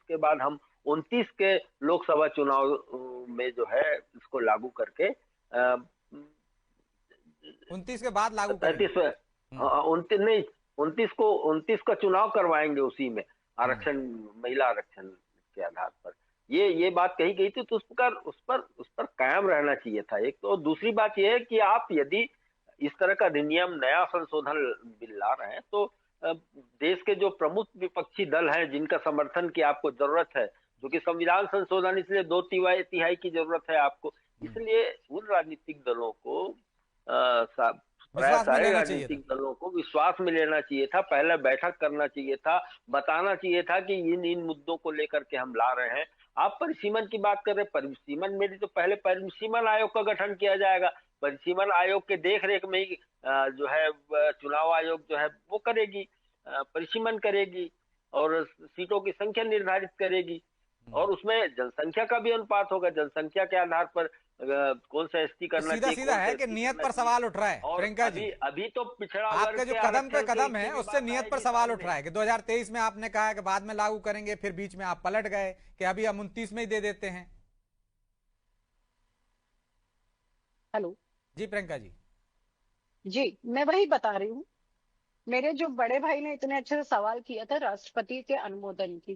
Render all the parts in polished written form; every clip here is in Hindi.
उसके बाद हम 29 के लोकसभा चुनाव में जो है इसको लागू करके 29 के बाद लागू 35 करेंगे। 29 नहीं 29 का चुनाव करवाएंगे उसी में। आरक्षण, महिला आरक्षण के आधार पर ये बात कही गई थी, तो उस पर कायम रहना चाहिए था एक तो। दूसरी बात यह है कि आप यदि इस तरह का अधिनियम, नया संशोधन बिल ला रहे हैं, तो देश के जो प्रमुख विपक्षी दल हैं जिनका समर्थन की आपको जरूरत है, जो कि संविधान संशोधन इसलिए 2/3 की जरूरत है आपको, इसलिए उन राजनीतिक दलों को विश्वास में सारे लेना चाहिए राजनीतिक था। दलों को विश्वास में लेना चाहिए था, पहले बैठक करना चाहिए था, बताना चाहिए था कि इन मुद्दों को लेकर के हम ला रहे हैं। आप परिसीमन की बात कर रहे हैं, परिसीमन में भी तो पहले परिसीमन आयोग का गठन किया जाएगा, परिसीमन आयोग के देख रेख में ही जो है चुनाव आयोग जो है वो करेगी, परिसीमन करेगी और सीटों की संख्या निर्धारित करेगी, और उसमें जनसंख्या का भी अनुपात होगा, जनसंख्या के आधार पर कौन सा एसटी करना सीधा चाहिए, सीधा कौन सा है कि ST नियत करना पर चाहिए। सवाल उठ रहा है और प्रियंका जी। अभी तो पिछड़ा आपके वर्ग जो के कदम पे आरक्षण कदम की है भी उससे बात नियत पर आएगी सवाल उठ सामने। रहा है कि 2023 में आपने कहा है कि बाद में लागू करेंगे, फिर बीच में आप पलट गए कि अभी हम 29 में ही दे देते हैं। हेलो जी प्रियंका जी। जी, मैं वही बता रही हूँ। मेरे जो बड़े भाई ने इतने अच्छे से सवाल किया था राष्ट्रपति के अनुमोदन की,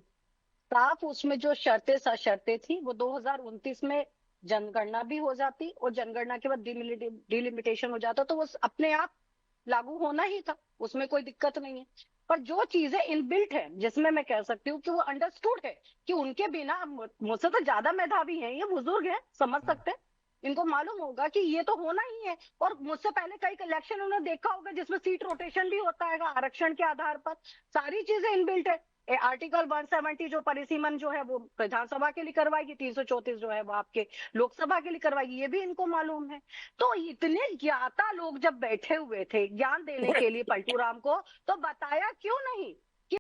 साफ उसमें जो शर्तें सशर्तें थी वो 2029 में जनगणना भी हो जाती, और जनगणना के बाद डिलिमिटेशन हो जाता, तो वो अपने आप लागू होना ही था, उसमें कोई दिक्कत नहीं है। पर जो चीजें इनबिल्ट है, जिसमें मैं कह सकती हूँ कि वो अंडरस्टूड है कि उनके बिना, मुझसे तो ज्यादा मेधावी हैं ये, बुजुर्ग हैं, समझ सकते हैं, इनको मालूम होगा कि ये तो होना ही है। और मुझसे पहले कई इलेक्शन उन्होंने देखा होगा जिसमें सीट रोटेशन भी होता है आरक्षण के आधार पर, सारी चीजें इनबिल्ट है। आर्टिकल 170 जो परिसीमन जो है वो विधानसभा के लिए करवाएगी, 334 जो है वो आपके लोकसभा के लिए करवाएगी, ये भी इनको मालूम है। तो इतने ज्ञाता लोग जब बैठे हुए थे ज्ञान देने के लिए पलटू राम को, तो बताया क्यों नहीं?